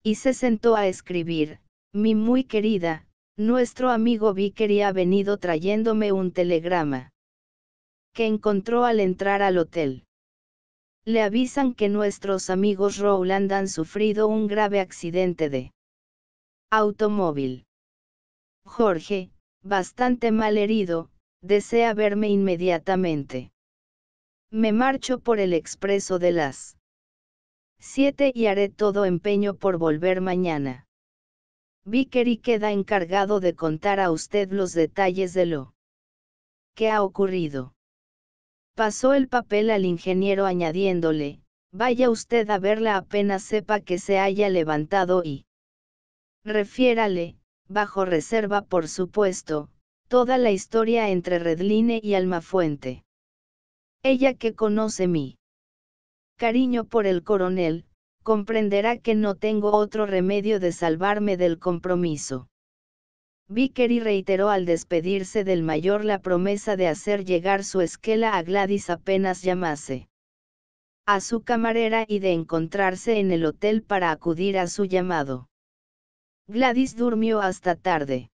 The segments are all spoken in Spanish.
y se sentó a escribir: mi muy querida, nuestro amigo Vickery ha venido trayéndome un telegrama que encontró al entrar al hotel. Le avisan que nuestros amigos Rowland han sufrido un grave accidente de automóvil. Jorge, bastante mal herido, desea verme inmediatamente. Me marcho por el expreso de las 7 y haré todo empeño por volver mañana. Vickery queda encargado de contar a usted los detalles de lo que ha ocurrido. Pasó el papel al ingeniero añadiéndole: vaya usted a verla apenas sepa que se haya levantado y refiérale, bajo reserva por supuesto, toda la historia entre Redline y Almafuente. Ella, que conoce mi cariño por el coronel, comprenderá que no tengo otro remedio de salvarme del compromiso. Vickery reiteró al despedirse del mayor la promesa de hacer llegar su esquela a Gladys apenas llamase a su camarera y de encontrarse en el hotel para acudir a su llamado. Gladys durmió hasta tarde.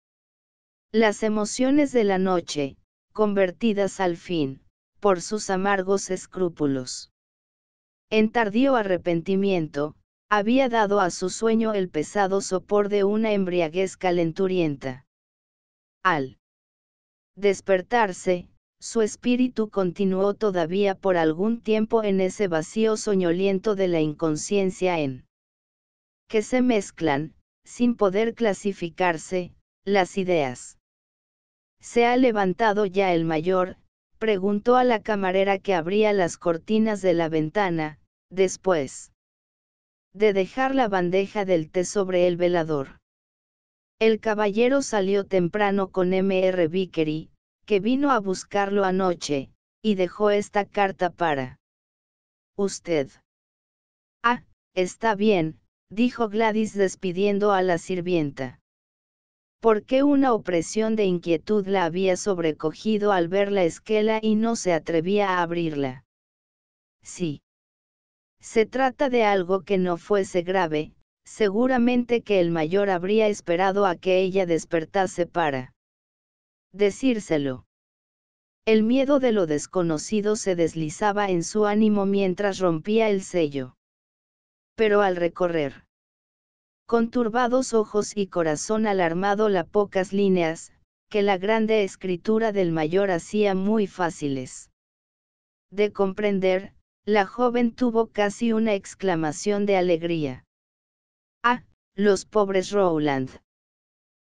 Las emociones de la noche, convertidas al fin, por sus amargos escrúpulos en tardío arrepentimiento, había dado a su sueño el pesado sopor de una embriaguez calenturienta. Al despertarse, su espíritu continuó todavía por algún tiempo en ese vacío soñoliento de la inconsciencia en que se mezclan, sin poder clasificarse, las ideas. ¿Se ha levantado ya el mayor?, preguntó a la camarera que abría las cortinas de la ventana, después de dejar la bandeja del té sobre el velador. El caballero salió temprano con Mr. Vickery, que vino a buscarlo anoche, y dejó esta carta para usted. Ah, está bien, dijo Gladys despidiendo a la sirvienta. Porque una opresión de inquietud la había sobrecogido al ver la esquela y no se atrevía a abrirla. Sí. Se trata de algo que no fuese grave, seguramente que el mayor habría esperado a que ella despertase para decírselo. El miedo de lo desconocido se deslizaba en su ánimo mientras rompía el sello. Pero al recorrer con turbados ojos y corazón alarmado las pocas líneas, que la grande escritura del mayor hacía muy fáciles de comprender, la joven tuvo casi una exclamación de alegría. Ah, los pobres Rowland.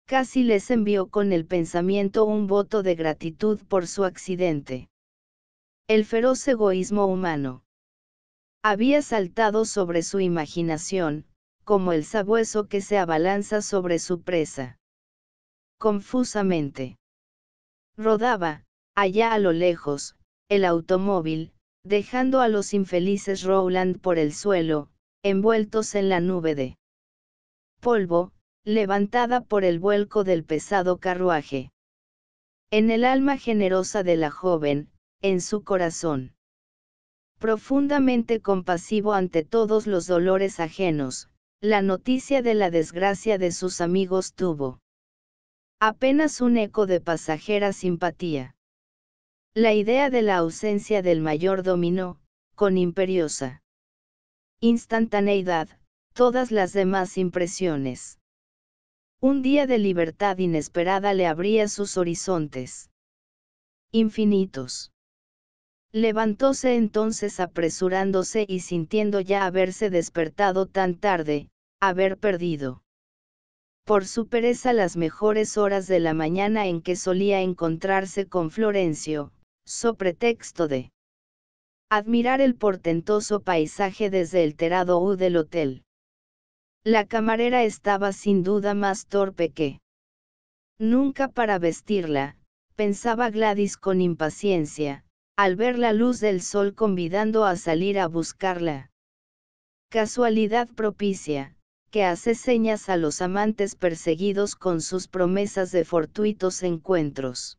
Casi les envió con el pensamiento un voto de gratitud por su accidente. El feroz egoísmo humano había saltado sobre su imaginación, como el sabueso que se abalanza sobre su presa. Confusamente rodaba, allá a lo lejos, el automóvil, dejando a los infelices Rowland por el suelo, envueltos en la nube de polvo, levantada por el vuelco del pesado carruaje. En el alma generosa de la joven, en su corazón profundamente compasivo ante todos los dolores ajenos, la noticia de la desgracia de sus amigos tuvo apenas un eco de pasajera simpatía. La idea de la ausencia del mayor dominó, con imperiosa instantaneidad, todas las demás impresiones. Un día de libertad inesperada le abría sus horizontes infinitos. Levantóse entonces apresurándose y sintiendo ya haberse despertado tan tarde, haber perdido por su pereza las mejores horas de la mañana en que solía encontrarse con Florencio, so pretexto de admirar el portentoso paisaje desde el terrado del hotel. La camarera estaba sin duda más torpe que nunca para vestirla, pensaba Gladys con impaciencia, al ver la luz del sol convidando a salir a buscarla. Casualidad propicia, que hace señas a los amantes perseguidos con sus promesas de fortuitos encuentros.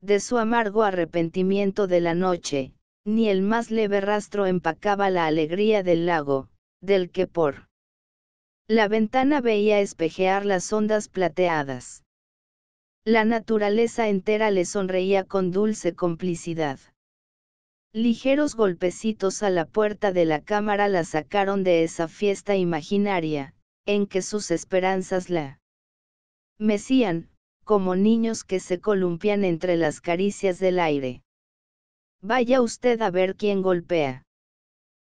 De su amargo arrepentimiento de la noche, ni el más leve rastro empacaba la alegría del lago, del que por La ventana veía espejear las ondas plateadas. La naturaleza entera le sonreía con dulce complicidad. Ligeros golpecitos a la puerta de la cámara la sacaron de esa fiesta imaginaria, en que sus esperanzas la mecían, como niños que se columpian entre las caricias del aire. Vaya usted a ver quién golpea.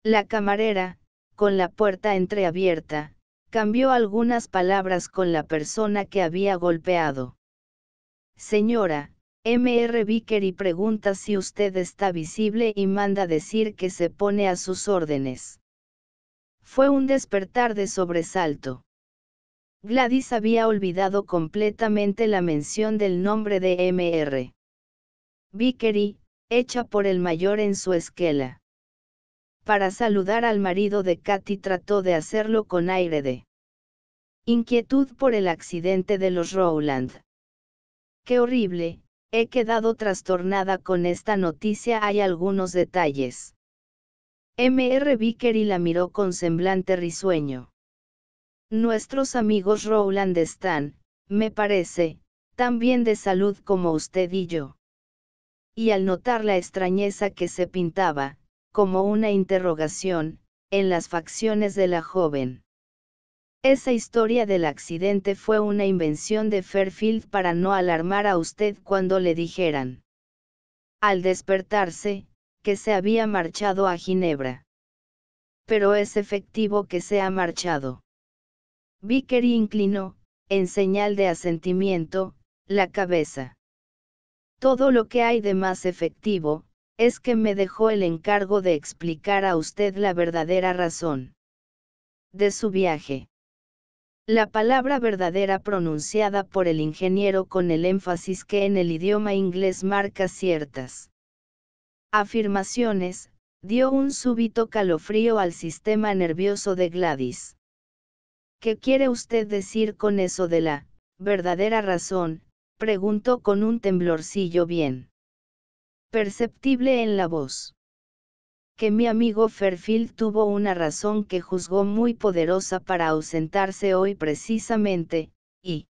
La camarera, con la puerta entreabierta, cambió algunas palabras con la persona que había golpeado. Señora, Mr. Vickery pregunta si usted está visible y manda decir que se pone a sus órdenes. Fue un despertar de sobresalto. Gladys había olvidado completamente la mención del nombre de Mr. Vickery, hecha por el mayor en su esquela. Para saludar al marido de Katy trató de hacerlo con aire de inquietud por el accidente de los Rowland. ¡Qué horrible! He quedado trastornada con esta noticia. Hay algunos detalles. Mr. Vickery la miró con semblante risueño. Nuestros amigos Rowland están, me parece, tan bien de salud como usted y yo. Y al notar la extrañeza que se pintaba, como una interrogación, en las facciones de la joven. Esa historia del accidente fue una invención de Fairfield para no alarmar a usted cuando le dijeran, al despertarse, que se había marchado a Ginebra. Pero es efectivo que se ha marchado. Vickery inclinó, en señal de asentimiento, la cabeza. Todo lo que hay de más efectivo, es que me dejó el encargo de explicar a usted la verdadera razón de su viaje. La palabra verdadera pronunciada por el ingeniero con el énfasis que en el idioma inglés marca ciertas afirmaciones, dio un súbito calofrío al sistema nervioso de Gladys. ¿Qué quiere usted decir con eso de la verdadera razón?, preguntó con un temblorcillo bien perceptible en la voz. Que mi amigo Fairfield tuvo una razón que juzgó muy poderosa para ausentarse hoy precisamente, y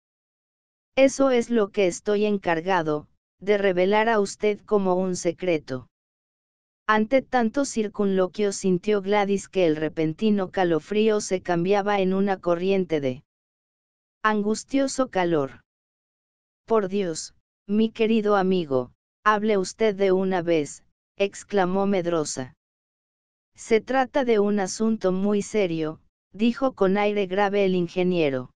eso es lo que estoy encargado, de revelar a usted como un secreto. Ante tanto circunloquio sintió Gladys que el repentino calofrío se cambiaba en una corriente de angustioso calor. Por Dios, mi querido amigo, hable usted de una vez, exclamó medrosa. Se trata de un asunto muy serio, dijo con aire grave el ingeniero.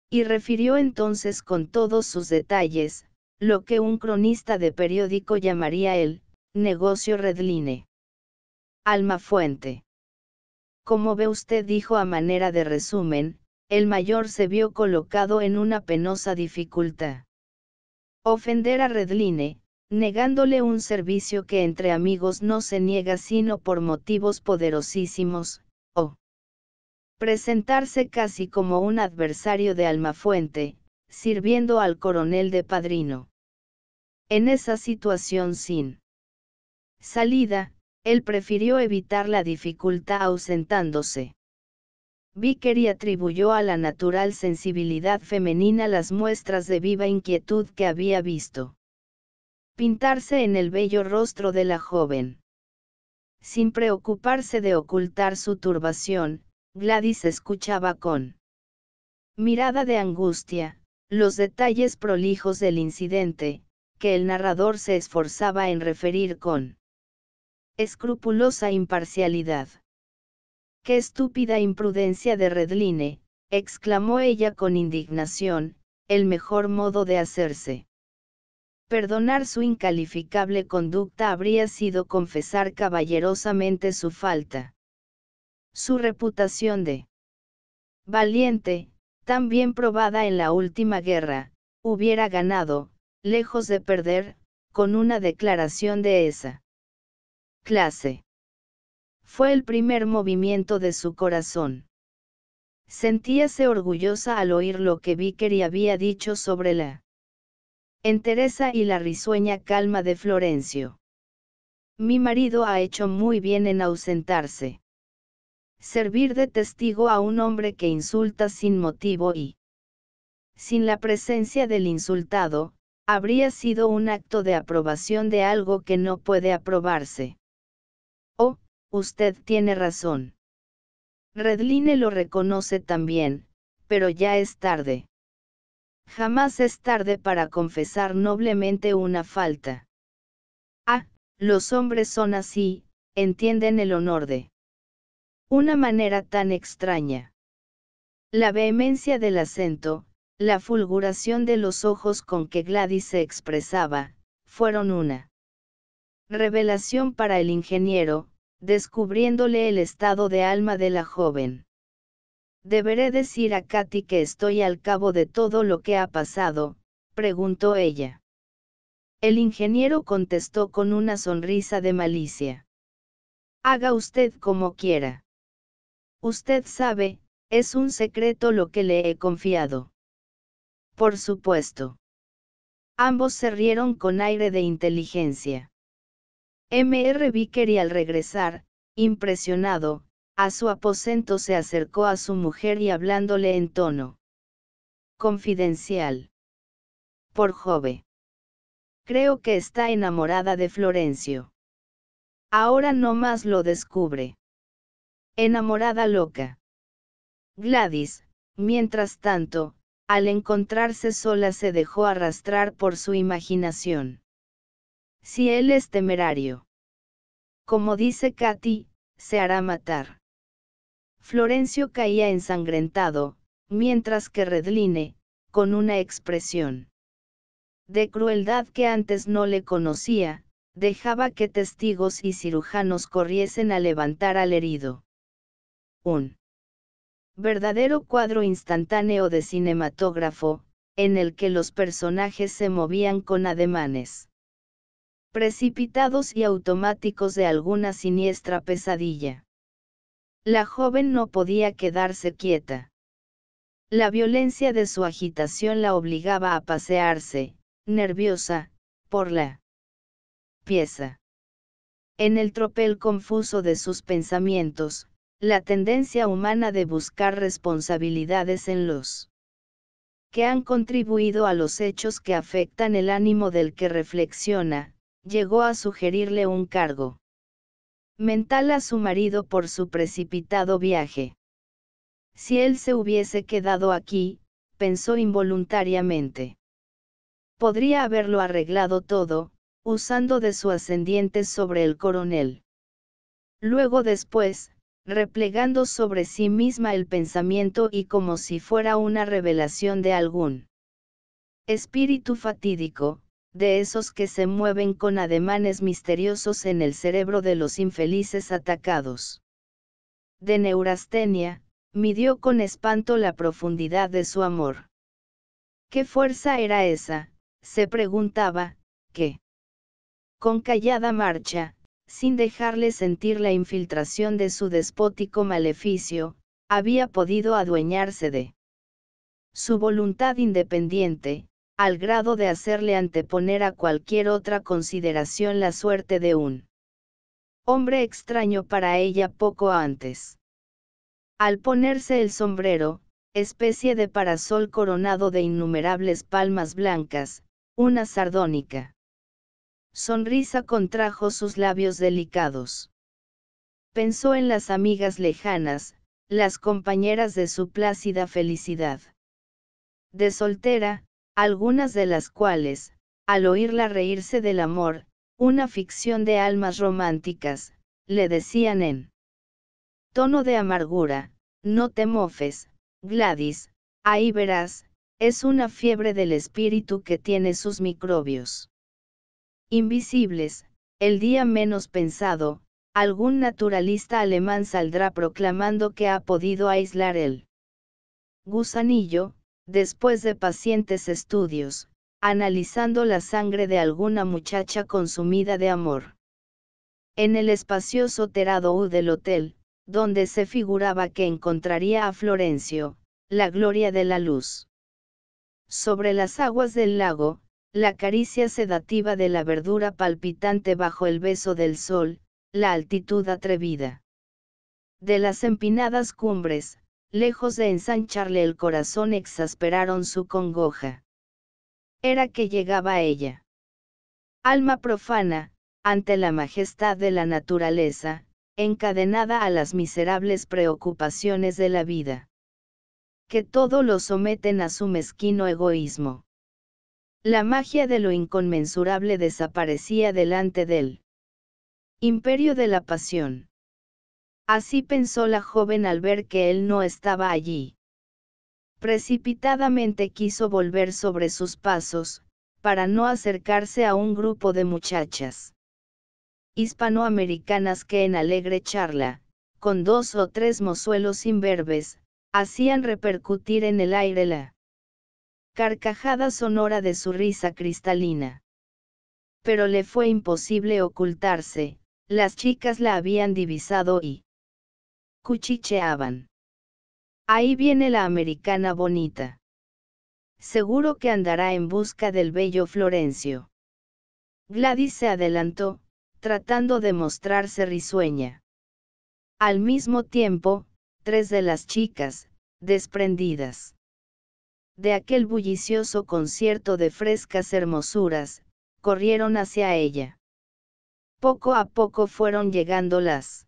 Y refirió entonces con todos sus detalles, lo que un cronista de periódico llamaría el negocio Redline. Almafuente. Como ve usted, dijo a manera de resumen, el mayor se vio colocado en una penosa dificultad. Ofender a Redline, negándole un servicio que entre amigos no se niega sino por motivos poderosísimos, o presentarse casi como un adversario de Almafuente, sirviendo al coronel de padrino. En esa situación sin salida, él prefirió evitar la dificultad ausentándose. Vickery atribuyó a la natural sensibilidad femenina las muestras de viva inquietud que había visto pintarse en el bello rostro de la joven. Sin preocuparse de ocultar su turbación, Gladys escuchaba con mirada de angustia, los detalles prolijos del incidente, que el narrador se esforzaba en referir con escrupulosa imparcialidad. ¡Qué estúpida imprudencia de Redline!, exclamó ella con indignación, el mejor modo de hacerse perdonar su incalificable conducta habría sido confesar caballerosamente su falta. Su reputación de valiente, tan bien probada en la última guerra, hubiera ganado, lejos de perder, con una declaración de esa clase. Fue el primer movimiento de su corazón. Sentíase orgullosa al oír lo que Vickery había dicho sobre la entereza y la risueña calma de Florencio. Mi marido ha hecho muy bien en ausentarse. Servir de testigo a un hombre que insulta sin motivo y sin la presencia del insultado, habría sido un acto de aprobación de algo que no puede aprobarse. Oh, usted tiene razón. Redline lo reconoce también, pero ya es tarde. Jamás es tarde para confesar noblemente una falta. Ah, los hombres son así, entienden el honor de una manera tan extraña. La vehemencia del acento, la fulguración de los ojos con que Gladys se expresaba, fueron una revelación para el ingeniero, descubriéndole el estado de alma de la joven. ¿Deberé decir a Katy que estoy al cabo de todo lo que ha pasado?, preguntó ella. El ingeniero contestó con una sonrisa de malicia. Haga usted como quiera. Usted sabe, es un secreto lo que le he confiado. Por supuesto. Ambos se rieron con aire de inteligencia. Mr. Vickery al regresar, impresionado, a su aposento se acercó a su mujer y hablándole en tono confidencial. Por Jove. Creo que está enamorada de Florencio. Ahora no más lo descubre. Enamorada loca. Gladys, mientras tanto, al encontrarse sola se dejó arrastrar por su imaginación. Si él es temerario, como dice Katy, se hará matar. Florencio caía ensangrentado, mientras que Redline, con una expresión de crueldad que antes no le conocía, dejaba que testigos y cirujanos corriesen a levantar al herido. Un verdadero cuadro instantáneo de cinematógrafo, en el que los personajes se movían con ademanes precipitados y automáticos de alguna siniestra pesadilla. La joven no podía quedarse quieta. La violencia de su agitación la obligaba a pasearse, nerviosa, por la pieza. En el tropel confuso de sus pensamientos, la tendencia humana de buscar responsabilidades en los que han contribuido a los hechos que afectan el ánimo del que reflexiona, llegó a sugerirle un cargo mental a su marido por su precipitado viaje. Si él se hubiese quedado aquí, pensó involuntariamente. Podría haberlo arreglado todo, usando de su ascendiente sobre el coronel. Luego después, replegando sobre sí misma el pensamiento y como si fuera una revelación de algún espíritu fatídico, de esos que se mueven con ademanes misteriosos en el cerebro de los infelices atacados de neurastenia, midió con espanto la profundidad de su amor. ¿Qué fuerza era esa?, se preguntaba, que, con callada marcha, sin dejarle sentir la infiltración de su despótico maleficio, había podido adueñarse de su voluntad independiente, al grado de hacerle anteponer a cualquier otra consideración la suerte de un hombre extraño para ella poco antes. Al ponerse el sombrero, especie de parasol coronado de innumerables palmas blancas, una sardónica sonrisa contrajo sus labios delicados. Pensó en las amigas lejanas, las compañeras de su plácida felicidad de soltera, algunas de las cuales, al oírla reírse del amor, una ficción de almas románticas, le decían en tono de amargura, no te mofes, Gladys, ahí verás, es una fiebre del espíritu que tiene sus microbios invisibles. El día menos pensado, algún naturalista alemán saldrá proclamando que ha podido aislar el gusanillo, después de pacientes estudios, analizando la sangre de alguna muchacha consumida de amor. En el espacioso terrado del hotel, donde se figuraba que encontraría a Florencio, la gloria de la luz. Sobre las aguas del lago, la caricia sedativa de la verdura palpitante bajo el beso del sol, la altitud atrevida de las empinadas cumbres, lejos de ensancharle el corazón, exasperaron su congoja. Era que llegaba ella. Alma profana, ante la majestad de la naturaleza, encadenada a las miserables preocupaciones de la vida. Que todo lo someten a su mezquino egoísmo. La magia de lo inconmensurable desaparecía delante del imperio de la pasión. Así pensó la joven al ver que él no estaba allí. Precipitadamente quiso volver sobre sus pasos, para no acercarse a un grupo de muchachas hispanoamericanas que en alegre charla, con 2 o 3 mozuelos imberbes, hacían repercutir en el aire la carcajada sonora de su risa cristalina. Pero le fue imposible ocultarse, las chicas la habían divisado y cuchicheaban. Ahí viene la americana bonita. Seguro que andará en busca del bello Florencio. Gladys se adelantó, tratando de mostrarse risueña. Al mismo tiempo, 3 de las chicas, desprendidas de aquel bullicioso concierto de frescas hermosuras, corrieron hacia ella. Poco a poco fueron llegando las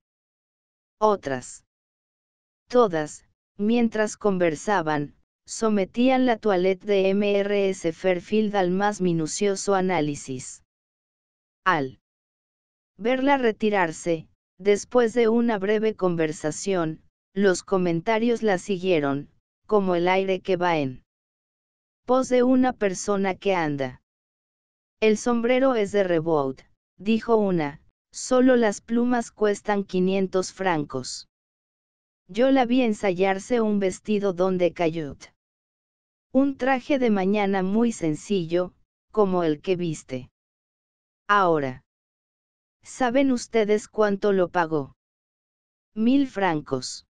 otras. Todas, mientras conversaban, sometían la toilette de Mrs. Fairfield al más minucioso análisis. Al verla retirarse, después de una breve conversación, los comentarios la siguieron, como el aire que va en pos de una persona que anda. El sombrero es de Reboud, dijo una, solo las plumas cuestan 500 francos. Yo la vi ensayarse un vestido donde cayot. Un traje de mañana muy sencillo, como el que viste. Ahora. ¿Saben ustedes cuánto lo pagó? 1000 francos.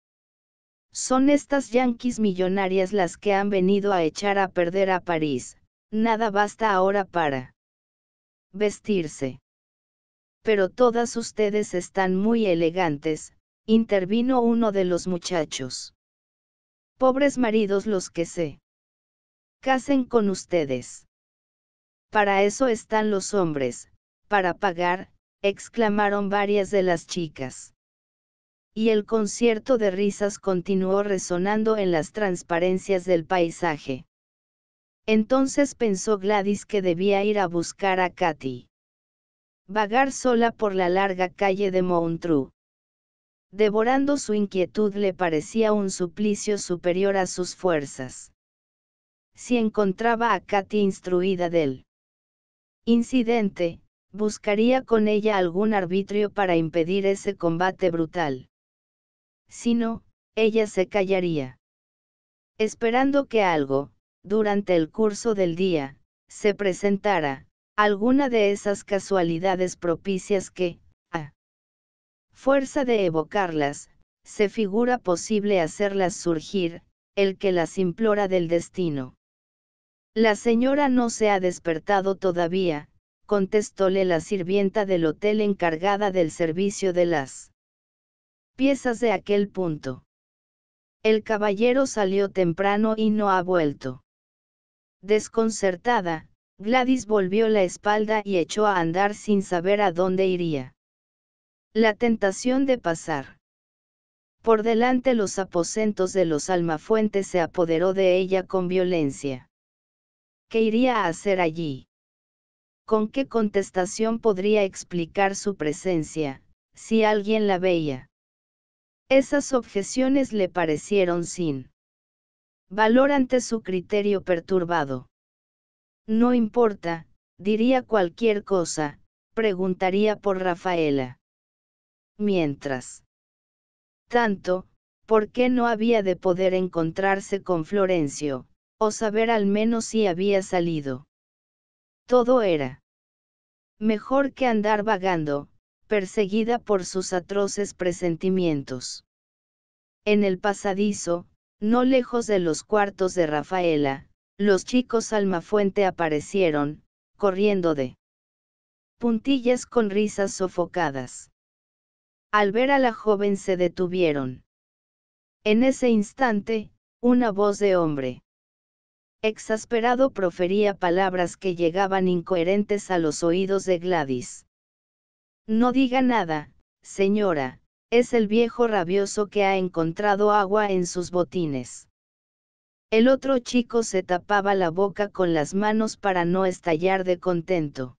Son estas yanquis millonarias las que han venido a echar a perder a París, nada basta ahora para vestirse. Pero todas ustedes están muy elegantes, intervino uno de los muchachos. Pobres maridos los que se casen con ustedes. Para eso están los hombres, para pagar, exclamaron varias de las chicas. Y el concierto de risas continuó resonando en las transparencias del paisaje. Entonces pensó Gladys que debía ir a buscar a Katy. Vagar sola por la larga calle de Montreux. Devorando su inquietud le parecía un suplicio superior a sus fuerzas. Si encontraba a Katy instruida del incidente, buscaría con ella algún arbitrio para impedir ese combate brutal. Si no, ella se callaría. Esperando que algo, durante el curso del día, se presentara, alguna de esas casualidades propicias que, a fuerza de evocarlas, se figura posible hacerlas surgir, el que las implora del destino. La señora no se ha despertado todavía, contestóle la sirvienta del hotel encargada del servicio de las piezas de aquel punto. El caballero salió temprano y no ha vuelto. Desconcertada, Gladys volvió la espalda y echó a andar sin saber a dónde iría. La tentación de pasar por delante los aposentos de los Almafuentes se apoderó de ella con violencia. ¿Qué iría a hacer allí? ¿Con qué contestación podría explicar su presencia, si alguien la veía? Esas objeciones le parecieron sin valor ante su criterio perturbado. No importa, diría cualquier cosa, preguntaría por Rafaela. Mientras tanto, ¿por qué no había de poder encontrarse con Florencio, o saber al menos si había salido? Todo era mejor que andar vagando, perseguida por sus atroces presentimientos. En el pasadizo, no lejos de los cuartos de Rafaela, los chicos Almafuente aparecieron, corriendo de puntillas con risas sofocadas. Al ver a la joven se detuvieron. En ese instante, una voz de hombre exasperado profería palabras que llegaban incoherentes a los oídos de Gladys. No diga nada, señora, es el viejo rabioso que ha encontrado agua en sus botines. El otro chico se tapaba la boca con las manos para no estallar de contento.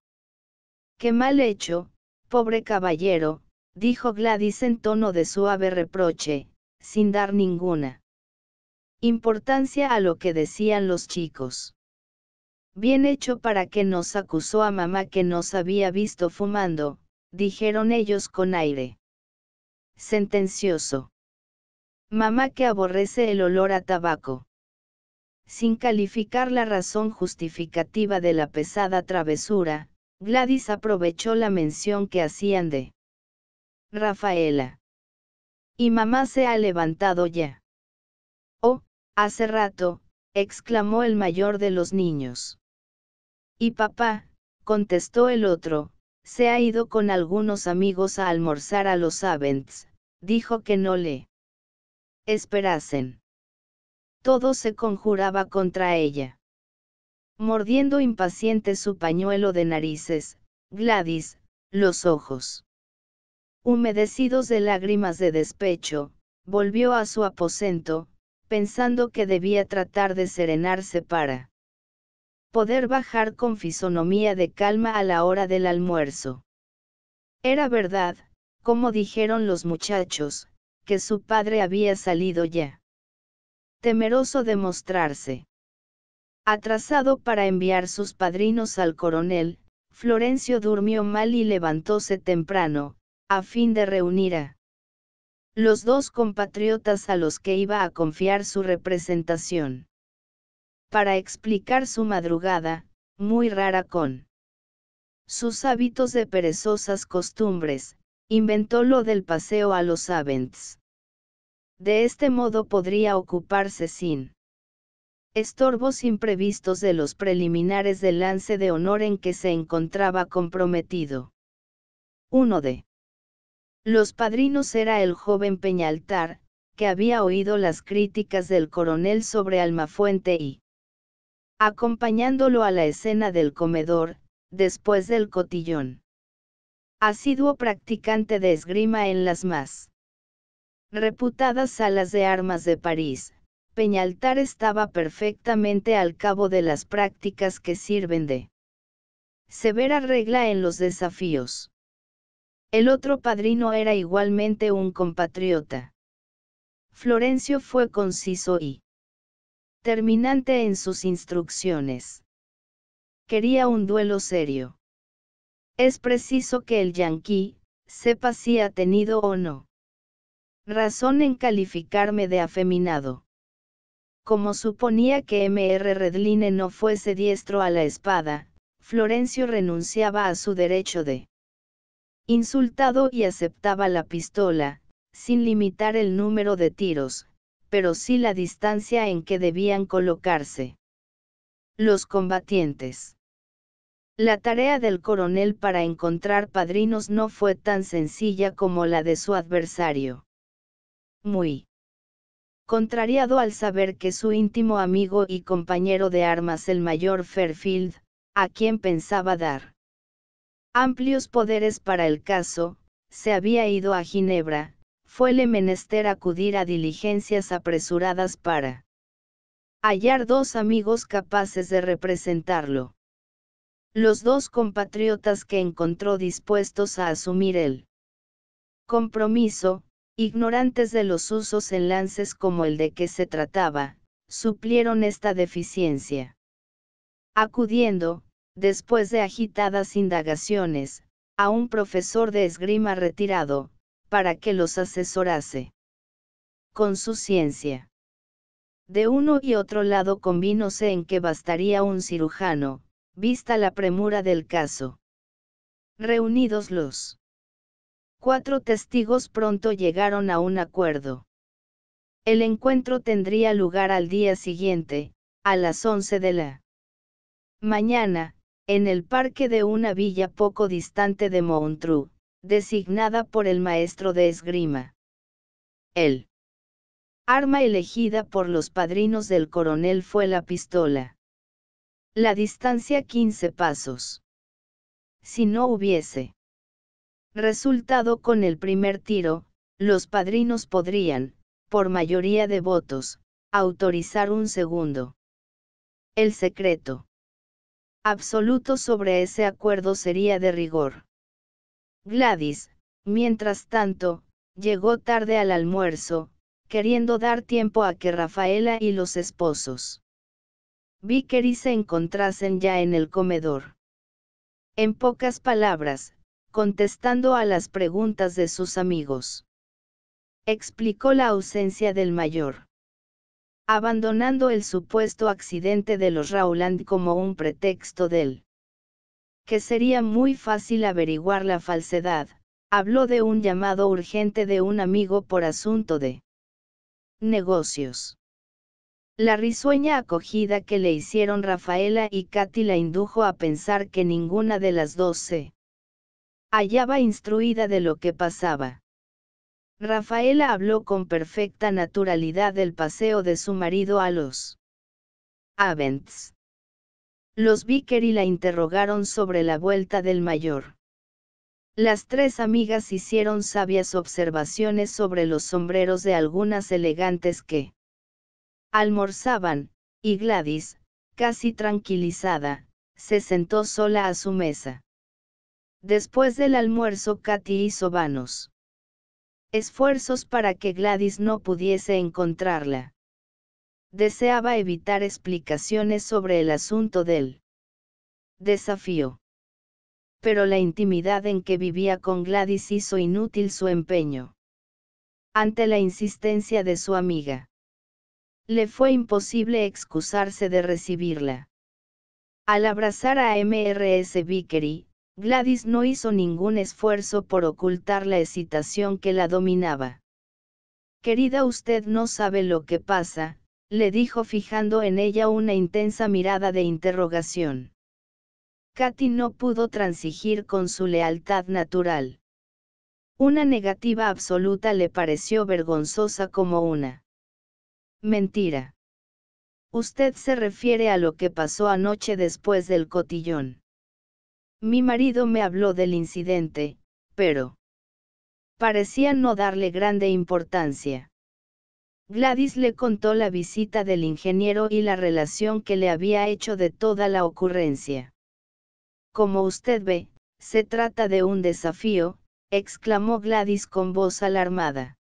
Qué mal hecho, pobre caballero, dijo Gladys en tono de suave reproche, sin dar ninguna importancia a lo que decían los chicos. Bien hecho para que nos acusó a mamá que nos había visto fumando, dijeron ellos con aire sentencioso. Mamá que aborrece el olor a tabaco. Sin calificar la razón justificativa de la pesada travesura, Gladys aprovechó la mención que hacían de Rafaela. Y mamá se ha levantado ya. Oh, hace rato, exclamó el mayor de los niños. Y papá, contestó el otro, se ha ido con algunos amigos a almorzar a los Avents, dijo que no le esperasen. Todo se conjuraba contra ella. Mordiendo impaciente su pañuelo de narices, Gladys, los ojos humedecidos de lágrimas de despecho, volvió a su aposento, pensando que debía tratar de serenarse para poder bajar con fisonomía de calma a la hora del almuerzo. Era verdad, como dijeron los muchachos, que su padre había salido ya. Temeroso de mostrarse atrasado para enviar sus padrinos al coronel, Florencio durmió mal y levantóse temprano, a fin de reunir a los dos compatriotas a los que iba a confiar su representación. Para explicar su madrugada, muy rara con sus hábitos de perezosas costumbres, inventó lo del paseo a los Avents. De este modo podría ocuparse sin estorbos imprevistos de los preliminares del lance de honor en que se encontraba comprometido. Uno de los padrinos era el joven Peñaltar, que había oído las críticas del coronel sobre Almafuente y, acompañándolo a la escena del comedor, después del cotillón, asiduo practicante de esgrima en las más reputadas salas de armas de París, Peñaltar estaba perfectamente al cabo de las prácticas que sirven de severa regla en los desafíos. El otro padrino era igualmente un compatriota. Florencio fue conciso y terminante en sus instrucciones. Quería un duelo serio. Es preciso que el yanqui sepa si ha tenido o no razón en calificarme de afeminado. Como suponía que Mr. Redline no fuese diestro a la espada, Florencio renunciaba a su derecho de insultado y aceptaba la pistola, sin limitar el número de tiros, pero sí la distancia en que debían colocarse los combatientes. La tarea del coronel para encontrar padrinos no fue tan sencilla como la de su adversario. Muy contrariado al saber que su íntimo amigo y compañero de armas el mayor Fairfield, a quien pensaba dar amplios poderes para el caso, se había ido a Ginebra, fuele menester acudir a diligencias apresuradas para hallar dos amigos capaces de representarlo. Los dos compatriotas que encontró dispuestos a asumir el compromiso, ignorantes de los usos en lances como el de que se trataba, suplieron esta deficiencia. Acudiendo, después de agitadas indagaciones, a un profesor de esgrima retirado, para que los asesorase con su ciencia. De uno y otro lado convínose en que bastaría un cirujano, vista la premura del caso. Reunidos los 4 testigos pronto llegaron a un acuerdo. El encuentro tendría lugar al día siguiente, a las 11 de la mañana, en el parque de una villa poco distante de Montreux, designada por el maestro de esgrima. El arma elegida por los padrinos del coronel fue la pistola. La distancia 15 pasos. Si no hubiese resultado con el primer tiro, los padrinos podrían, por mayoría de votos, autorizar un segundo. El secreto absoluto sobre ese acuerdo sería de rigor. Gladys, mientras tanto, llegó tarde al almuerzo, queriendo dar tiempo a que Rafaela y los esposos Vickery se encontrasen ya en el comedor. En pocas palabras, contestando a las preguntas de sus amigos, explicó la ausencia del mayor, abandonando el supuesto accidente de los Rowland como un pretexto del que sería muy fácil averiguar la falsedad. Habló de un llamado urgente de un amigo por asunto de negocios. La risueña acogida que le hicieron Rafaela y Katy la indujo a pensar que ninguna de las dos se hallaba instruida de lo que pasaba. Rafaela habló con perfecta naturalidad del paseo de su marido a los Avents. Los Vickery la interrogaron sobre la vuelta del mayor. Las tres amigas hicieron sabias observaciones sobre los sombreros de algunas elegantes que almorzaban, y Gladys, casi tranquilizada, se sentó sola a su mesa. Después del almuerzo Katy hizo vanos esfuerzos para que Gladys no pudiese encontrarla. Deseaba evitar explicaciones sobre el asunto del desafío. Pero la intimidad en que vivía con Gladys hizo inútil su empeño. Ante la insistencia de su amiga, le fue imposible excusarse de recibirla. Al abrazar a Mrs. Vickery, Gladys no hizo ningún esfuerzo por ocultar la excitación que la dominaba. Querida, usted no sabe lo que pasa, le dijo fijando en ella una intensa mirada de interrogación. Katy no pudo transigir con su lealtad natural. Una negativa absoluta le pareció vergonzosa como una mentira. Usted se refiere a lo que pasó anoche después del cotillón. Mi marido me habló del incidente, pero parecía no darle grande importancia. Gladys le contó la visita del ingeniero y la relación que le había hecho de toda la ocurrencia. Como usted ve, se trata de un desafío, exclamó Gladys con voz alarmada.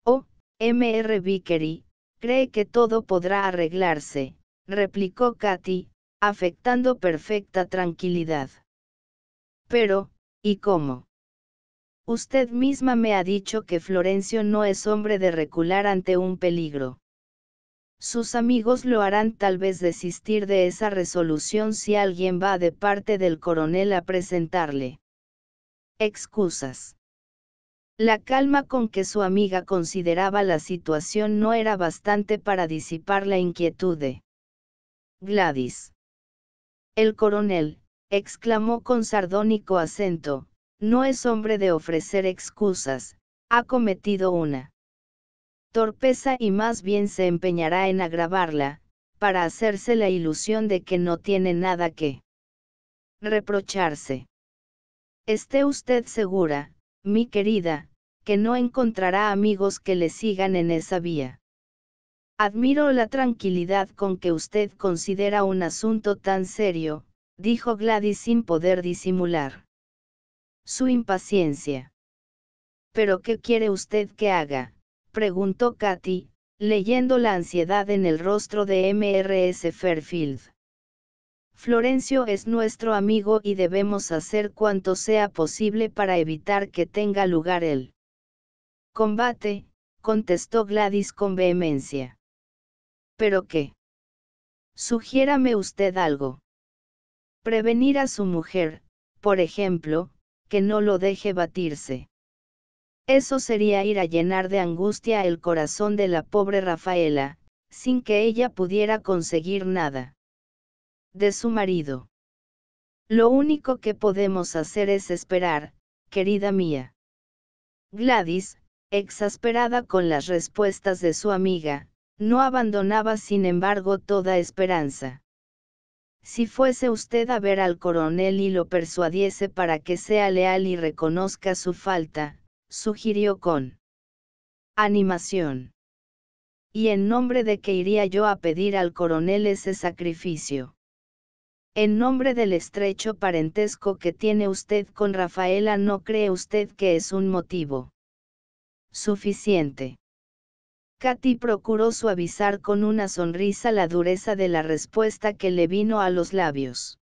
Oh, Mr. Vickery, cree que todo podrá arreglarse, replicó Katy, afectando perfecta tranquilidad. Pero, ¿y cómo? Usted misma me ha dicho que Florencio no es hombre de recular ante un peligro. Sus amigos lo harán tal vez desistir de esa resolución si alguien va de parte del coronel a presentarle excusas. La calma con que su amiga consideraba la situación no era bastante para disipar la inquietud de Gladys. El coronel, exclamó con sardónico acento, no es hombre de ofrecer excusas, ha cometido una torpeza y más bien se empeñará en agravarla, para hacerse la ilusión de que no tiene nada que reprocharse. Esté usted segura, mi querida, que no encontrará amigos que le sigan en esa vía. Admiro la tranquilidad con que usted considera un asunto tan serio, dijo Gladys sin poder disimular su impaciencia. ¿Pero qué quiere usted que haga?, preguntó Katy, leyendo la ansiedad en el rostro de Mrs. Fairfield. Florencio es nuestro amigo y debemos hacer cuanto sea posible para evitar que tenga lugar el combate, contestó Gladys con vehemencia. ¿Pero qué? Sugiérame usted algo. Prevenir a su mujer, por ejemplo, que no lo deje batirse. Eso sería ir a llenar de angustia el corazón de la pobre Rafaela, sin que ella pudiera conseguir nada de su marido. Lo único que podemos hacer es esperar, querida mía. Gladys, exasperada con las respuestas de su amiga, no abandonaba sin embargo toda esperanza. Si fuese usted a ver al coronel y lo persuadiese para que sea leal y reconozca su falta, sugirió con animación. ¿Y en nombre de qué iría yo a pedir al coronel ese sacrificio? En nombre del estrecho parentesco que tiene usted con Rafaela, ¿no cree usted que es un motivo suficiente? Katy procuró suavizar con una sonrisa la dureza de la respuesta que le vino a los labios.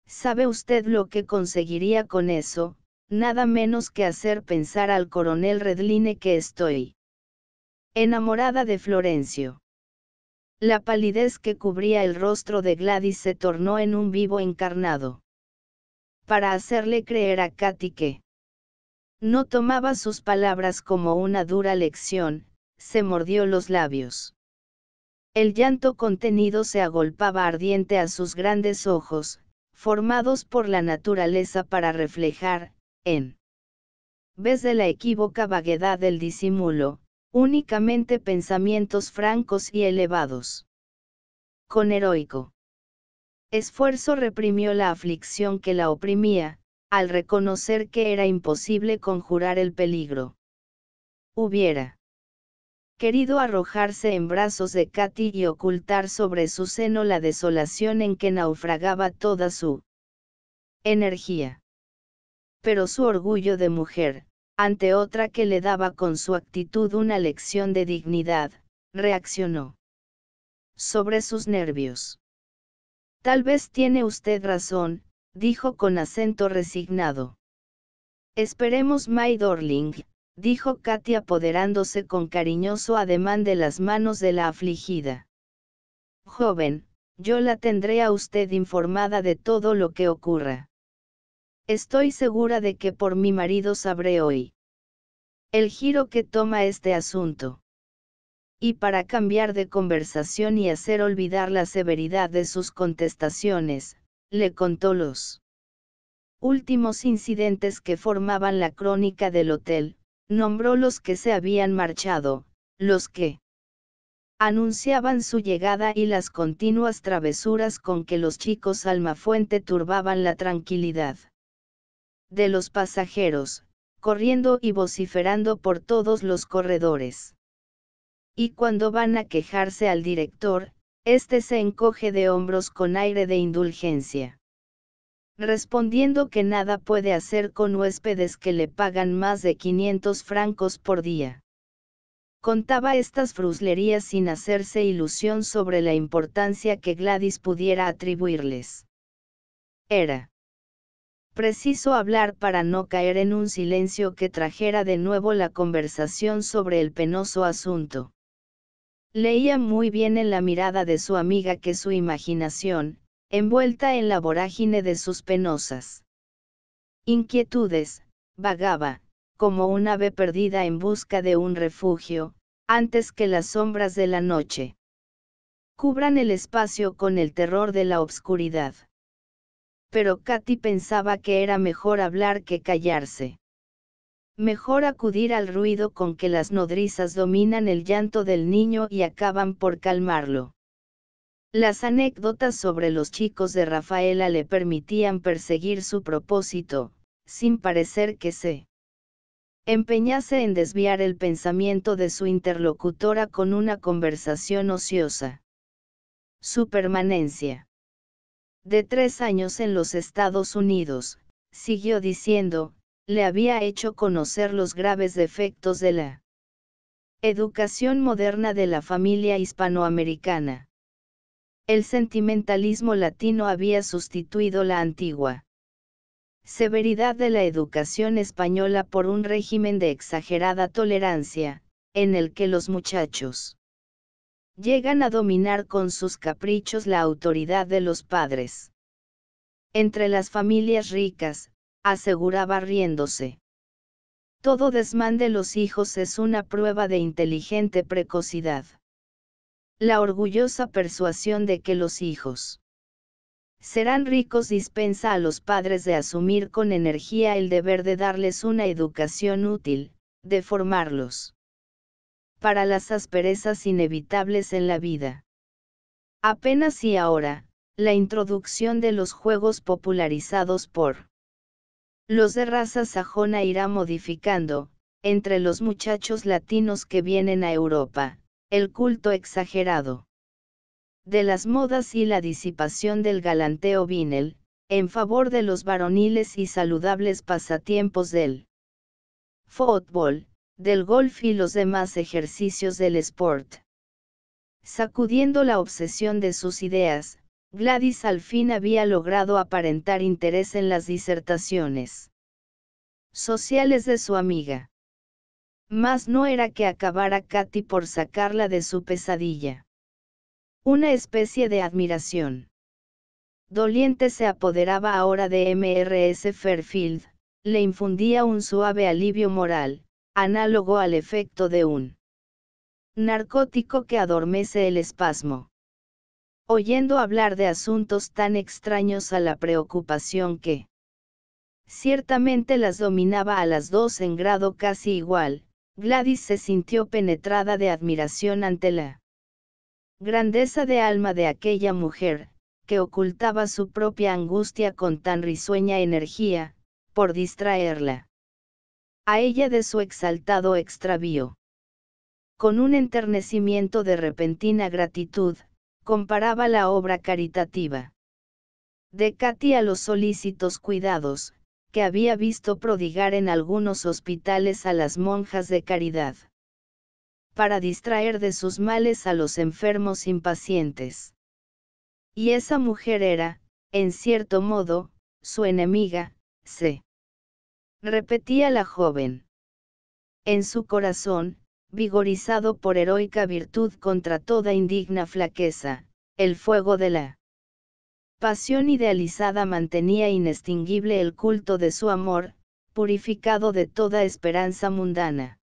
¿Sabe usted lo que conseguiría con eso? Nada menos que hacer pensar al coronel Redline que estoy enamorada de Florencio. La palidez que cubría el rostro de Gladys se tornó en un vivo encarnado. Para hacerle creer a Katy que no tomaba sus palabras como una dura lección, se mordió los labios. El llanto contenido se agolpaba ardiente a sus grandes ojos, formados por la naturaleza para reflejar, en vez de la equívoca vaguedad del disimulo, únicamente pensamientos francos y elevados. Con heroico esfuerzo reprimió la aflicción que la oprimía, al reconocer que era imposible conjurar el peligro. Hubiera querido arrojarse en brazos de Katy y ocultar sobre su seno la desolación en que naufragaba toda su energía. Pero su orgullo de mujer, ante otra que le daba con su actitud una lección de dignidad, reaccionó sobre sus nervios. Tal vez tiene usted razón, dijo con acento resignado. Esperemos, my darling, dijo Katy apoderándose con cariñoso ademán de las manos de la afligida. Joven, yo la tendré a usted informada de todo lo que ocurra. Estoy segura de que por mi marido sabré hoy el giro que toma este asunto. Y para cambiar de conversación y hacer olvidar la severidad de sus contestaciones, le contó los últimos incidentes que formaban la crónica del hotel, nombró los que se habían marchado, los que anunciaban su llegada y las continuas travesuras con que los chicos Almafuente turbaban la tranquilidad de los pasajeros, corriendo y vociferando por todos los corredores. Y cuando van a quejarse al director, este se encoge de hombros con aire de indulgencia, respondiendo que nada puede hacer con huéspedes que le pagan más de 500 francos por día. Contaba estas fruslerías sin hacerse ilusión sobre la importancia que Gladys pudiera atribuirles. Era preciso hablar para no caer en un silencio que trajera de nuevo la conversación sobre el penoso asunto. Leía muy bien en la mirada de su amiga que su imaginación, envuelta en la vorágine de sus penosas inquietudes, vagaba, como un ave perdida en busca de un refugio, antes que las sombras de la noche cubran el espacio con el terror de la obscuridad. Pero Katy pensaba que era mejor hablar que callarse. Mejor acudir al ruido con que las nodrizas dominan el llanto del niño y acaban por calmarlo. Las anécdotas sobre los chicos de Rafaela le permitían perseguir su propósito, sin parecer que se empeñase en desviar el pensamiento de su interlocutora con una conversación ociosa. Su permanencia de 3 años en los Estados Unidos, siguió diciendo, le había hecho conocer los graves defectos de la educación moderna de la familia hispanoamericana. El sentimentalismo latino había sustituido la antigua severidad de la educación española por un régimen de exagerada tolerancia, en el que los muchachos llegan a dominar con sus caprichos la autoridad de los padres. Entre las familias ricas, aseguraba riéndose, todo desmán de los hijos es una prueba de inteligente precocidad. La orgullosa persuasión de que los hijos Serán ricos dispensa a los padres de asumir con energía el deber de darles una educación útil, de formarlos para las asperezas inevitables en la vida. Apenas y ahora, la introducción de los juegos popularizados por los de raza sajona irá modificando, entre los muchachos latinos que vienen a Europa, el culto exagerado de las modas y la disipación del galanteo vinil, en favor de los varoniles y saludables pasatiempos del fútbol, del golf y los demás ejercicios del sport. Sacudiendo la obsesión de sus ideas, Gladys al fin había logrado aparentar interés en las disertaciones sociales de su amiga. Mas no era que acabara Katy por sacarla de su pesadilla. Una especie de admiración doliente se apoderaba ahora de Mrs. Fairfield, le infundía un suave alivio moral, análogo al efecto de un narcótico que adormece el espasmo. Oyendo hablar de asuntos tan extraños a la preocupación que ciertamente las dominaba a las dos en grado casi igual, Gladys se sintió penetrada de admiración ante la grandeza de alma de aquella mujer, que ocultaba su propia angustia con tan risueña energía, por distraerla a ella de su exaltado extravío. Con un enternecimiento de repentina gratitud, comparaba la obra caritativa de Katy a los solícitos cuidados, que había visto prodigar en algunos hospitales a las monjas de caridad, para distraer de sus males a los enfermos impacientes. Y esa mujer era, en cierto modo, su enemiga, se repetía la joven. En su corazón, vigorizado por heroica virtud contra toda indigna flaqueza, el fuego de la pasión idealizada mantenía inextinguible el culto de su amor, purificado de toda esperanza mundana.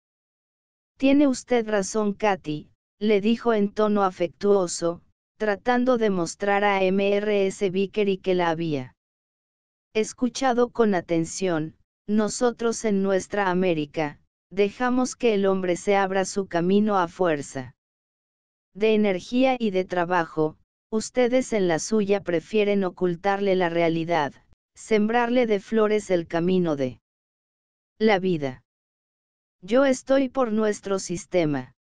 Tiene usted razón, Katy, le dijo en tono afectuoso, tratando de mostrar a Mrs. Vickery que la había escuchado con atención. Nosotros en nuestra América, dejamos que el hombre se abra su camino a fuerza de energía y de trabajo. Ustedes en la suya prefieren ocultarle la realidad, sembrarle de flores el camino de la vida. Yo estoy por nuestro sistema.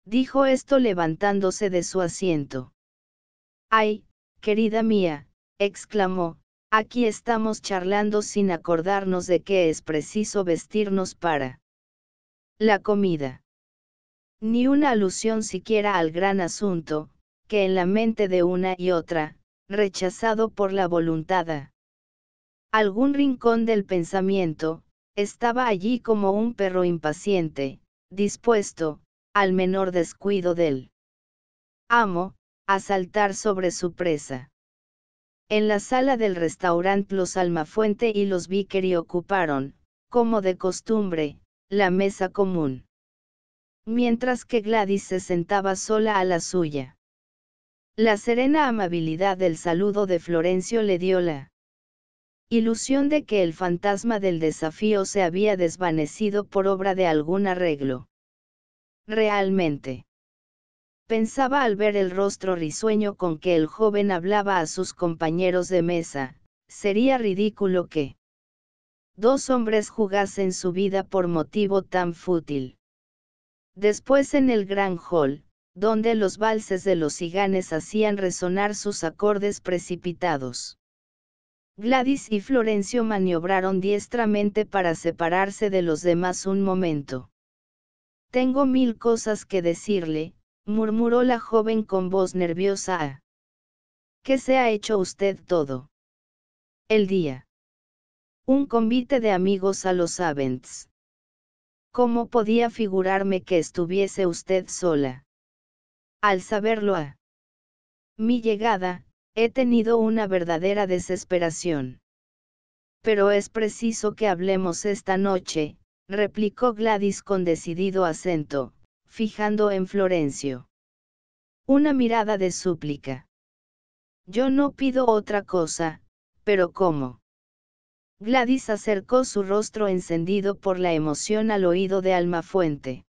Dijo esto levantándose de su asiento. Ay, querida mía, exclamó, aquí estamos charlando sin acordarnos de que es preciso vestirnos para la comida. Ni una alusión siquiera al gran asunto, que en la mente de una y otra, rechazado por la voluntad a algún rincón del pensamiento, estaba allí como un perro impaciente, dispuesto, al menor descuido del amo, a saltar sobre su presa. En la sala del restaurante los Almafuente y los Vickery ocuparon, como de costumbre, la mesa común, mientras que Gladys se sentaba sola a la suya. La serena amabilidad del saludo de Florencio le dio la ilusión de que el fantasma del desafío se había desvanecido por obra de algún arreglo. Realmente, pensaba al ver el rostro risueño con que el joven hablaba a sus compañeros de mesa, sería ridículo que dos hombres jugasen su vida por motivo tan fútil. Después en el gran hall, donde los valses de los ciganes hacían resonar sus acordes precipitados, Gladys y Florencio maniobraron diestramente para separarse de los demás un momento. Tengo mil cosas que decirle, murmuró la joven con voz nerviosa. ¿Qué se ha hecho usted todo el día? Un convite de amigos a los Avents. ¿Cómo podía figurarme que estuviese usted sola? Al saberlo a mi llegada, he tenido una verdadera desesperación. Pero es preciso que hablemos esta noche, replicó Gladys con decidido acento, fijando en Florencio una mirada de súplica. Yo no pido otra cosa, pero ¿cómo? Gladys acercó su rostro encendido por la emoción al oído de Almafuente.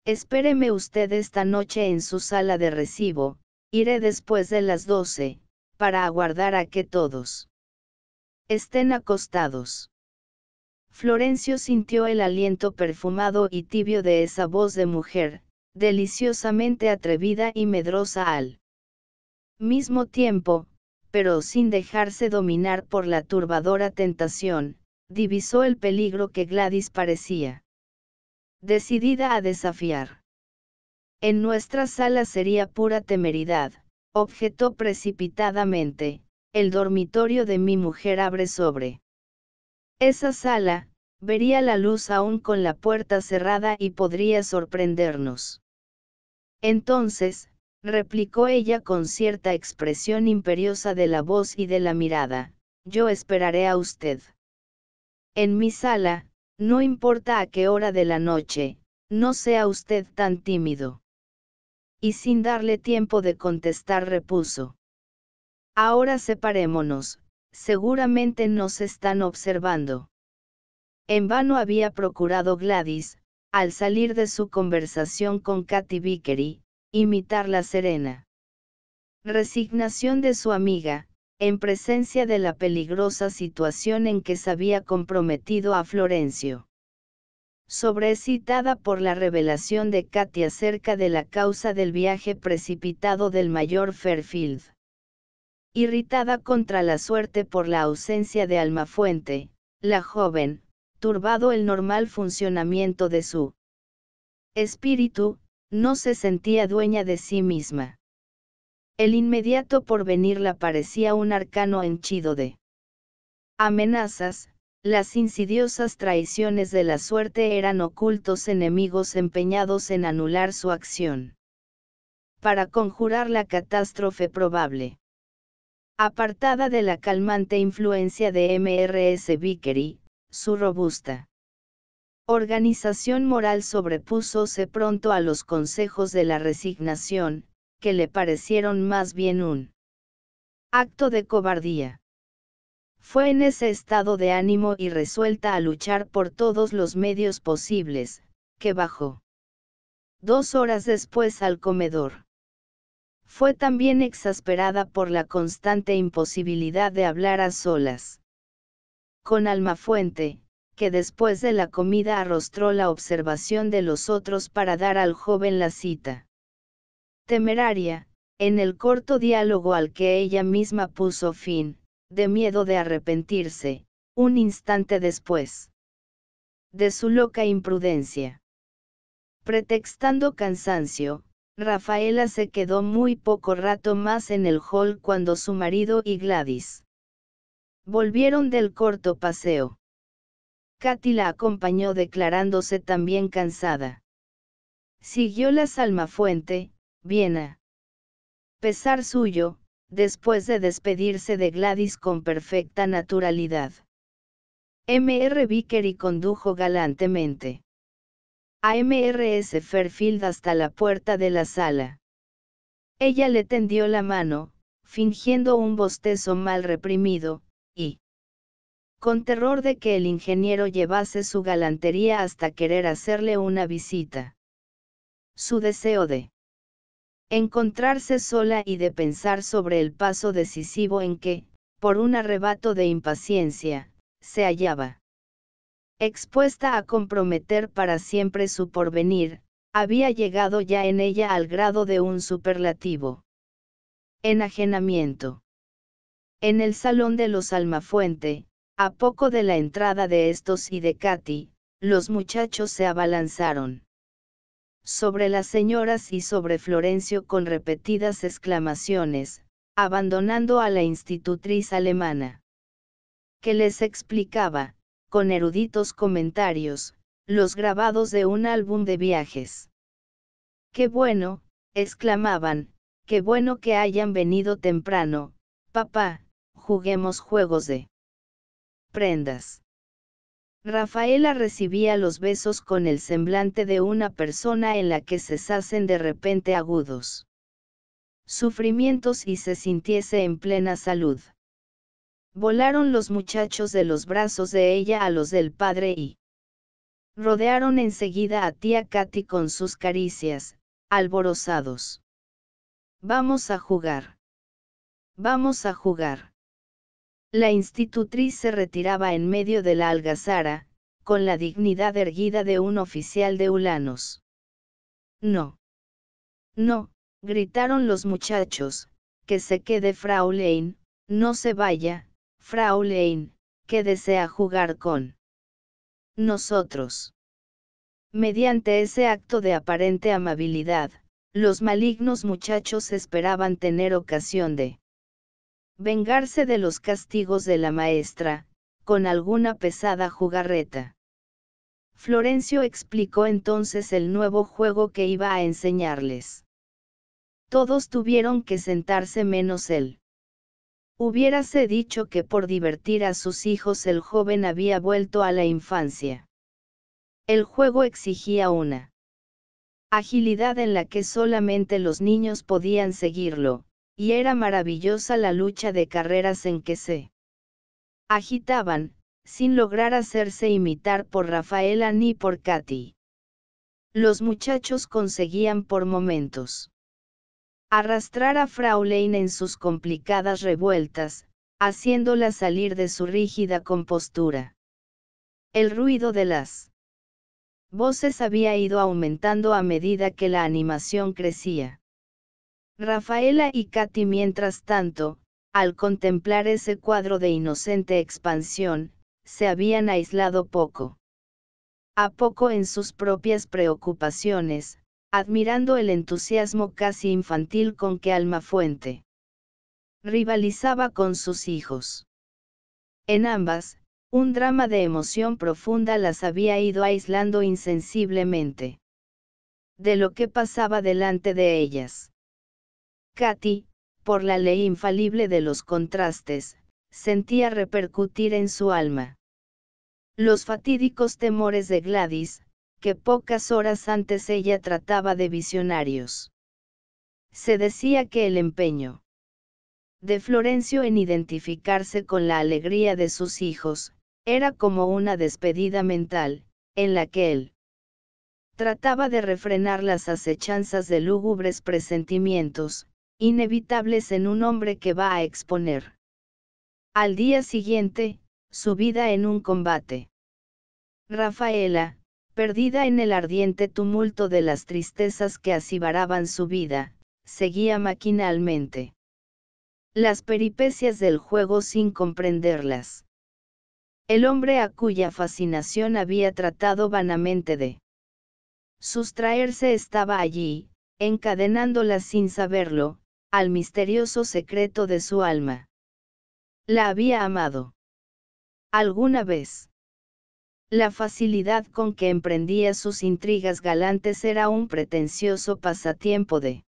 Espéreme usted esta noche en su sala de recibo, iré después de las 12, para aguardar a que todos estén acostados. Florencio sintió el aliento perfumado y tibio de esa voz de mujer, deliciosamente atrevida y medrosa al mismo tiempo, pero sin dejarse dominar por la turbadora tentación, divisó el peligro que Gladys parecía decidida a desafiar. En nuestra sala sería pura temeridad, objetó precipitadamente, el dormitorio de mi mujer abre sobre esa sala, vería la luz aún con la puerta cerrada y podría sorprendernos. Entonces, replicó ella con cierta expresión imperiosa de la voz y de la mirada, yo esperaré a usted. En mi sala, no importa a qué hora de la noche, no sea usted tan tímido. Y sin darle tiempo de contestar repuso. Ahora separémonos, seguramente nos están observando. En vano había procurado Gladys, al salir de su conversación con Katy Vickery, imitar la serena resignación de su amiga, en presencia de la peligrosa situación en que se había comprometido a Florencio. Sobreexcitada por la revelación de Katy acerca de la causa del viaje precipitado del mayor Fairfield. Irritada contra la suerte por la ausencia de Almafuente, la joven, turbado el normal funcionamiento de su espíritu, no se sentía dueña de sí misma. El inmediato porvenir la parecía un arcano henchido de amenazas, las insidiosas traiciones de la suerte eran ocultos enemigos empeñados en anular su acción. Para conjurar la catástrofe probable. Apartada de la calmante influencia de Mrs. Vickery, su robusta organización moral sobrepúsose pronto a los consejos de la resignación, que le parecieron más bien un acto de cobardía. Fue en ese estado de ánimo y resuelta a luchar por todos los medios posibles, que bajó 2 horas después al comedor. Fue también exasperada por la constante imposibilidad de hablar a solas con Almafuente, que después de la comida arrostró la observación de los otros para dar al joven la cita temeraria, en el corto diálogo al que ella misma puso fin, de miedo de arrepentirse, un instante después de su loca imprudencia. Pretextando cansancio, Rafaela se quedó muy poco rato más en el hall cuando su marido y Gladys volvieron del corto paseo. Katy la acompañó declarándose también cansada. Siguió la Almafuente, bien a pesar suyo, después de despedirse de Gladys con perfecta naturalidad. Mr. Vickery condujo galantemente a Mrs. Fairfield hasta la puerta de la sala. Ella le tendió la mano, fingiendo un bostezo mal reprimido, y, con terror de que el ingeniero llevase su galantería hasta querer hacerle una visita. Su deseo de encontrarse sola y de pensar sobre el paso decisivo en que, por un arrebato de impaciencia, se hallaba expuesta a comprometer para siempre su porvenir, había llegado ya en ella al grado de un superlativo enajenamiento. En el salón de los Almafuente, a poco de la entrada de estos y de Katy, los muchachos se abalanzaron sobre las señoras y sobre Florencio con repetidas exclamaciones, abandonando a la institutriz alemana, que les explicaba, con eruditos comentarios, los grabados de un álbum de viajes. ¡Qué bueno!, exclamaban, ¡qué bueno que hayan venido temprano, papá! Juguemos juegos de prendas. Rafaela recibía los besos con el semblante de una persona en la que cesacen de repente agudos sufrimientos y se sintiese en plena salud. Volaron los muchachos de los brazos de ella a los del padre y rodearon enseguida a tía Katy con sus caricias, alborozados. Vamos a jugar. Vamos a jugar. La institutriz se retiraba en medio de la algazara, con la dignidad erguida de un oficial de Ulanos. No. No, gritaron los muchachos, que se quede Fraulein, no se vaya, Fraulein, que desea jugar con nosotros. Mediante ese acto de aparente amabilidad, los malignos muchachos esperaban tener ocasión de vengarse de los castigos de la maestra, con alguna pesada jugarreta. Florencio explicó entonces el nuevo juego que iba a enseñarles. Todos tuvieron que sentarse menos él. Hubiérase dicho que por divertir a sus hijos el joven había vuelto a la infancia. El juego exigía una agilidad en la que solamente los niños podían seguirlo, y era maravillosa la lucha de carreras en que se agitaban, sin lograr hacerse imitar por Rafaela ni por Katy. Los muchachos conseguían por momentos arrastrar a Fraulein en sus complicadas revueltas, haciéndola salir de su rígida compostura. El ruido de las voces había ido aumentando a medida que la animación crecía. Rafaela y Katy, mientras tanto, al contemplar ese cuadro de inocente expansión, se habían aislado poco a poco en sus propias preocupaciones, admirando el entusiasmo casi infantil con que Almafuente rivalizaba con sus hijos. En ambas, un drama de emoción profunda las había ido aislando insensiblemente de lo que pasaba delante de ellas. Katy, por la ley infalible de los contrastes, sentía repercutir en su alma los fatídicos temores de Gladys, que pocas horas antes ella trataba de visionarios. Se decía que el empeño de Florencio en identificarse con la alegría de sus hijos, era como una despedida mental, en la que él trataba de refrenar las acechanzas de lúgubres presentimientos, inevitables en un hombre que va a exponer al día siguiente su vida en un combate. Rafaela, perdida en el ardiente tumulto de las tristezas que acibaraban su vida, seguía maquinalmente las peripecias del juego sin comprenderlas. El hombre a cuya fascinación había tratado vanamente de sustraerse estaba allí, encadenándola sin saberlo, al misterioso secreto de su alma. La había amado alguna vez. La facilidad con que emprendía sus intrigas galantes era un pretencioso pasatiempo de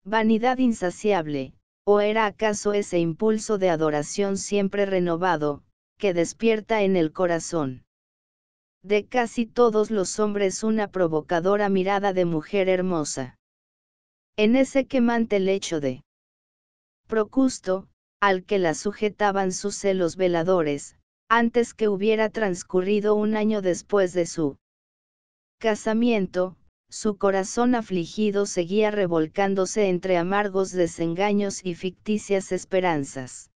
vanidad insaciable, ¿o era acaso ese impulso de adoración siempre renovado, que despierta en el corazón de casi todos los hombres una provocadora mirada de mujer hermosa? En ese quemante lecho de Procusto, al que la sujetaban sus celos veladores, antes que hubiera transcurrido un año después de su casamiento, su corazón afligido seguía revolcándose entre amargos desengaños y ficticias esperanzas.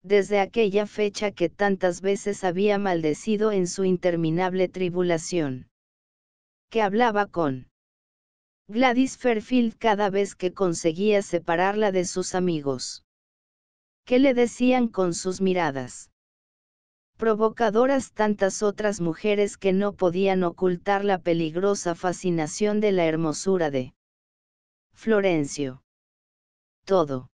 Desde aquella fecha que tantas veces había maldecido en su interminable tribulación, que hablaba con Gladys Fairfield cada vez que conseguía separarla de sus amigos, que le decían con sus miradas provocadoras tantas otras mujeres que no podían ocultar la peligrosa fascinación de la hermosura de Florencio. Todo.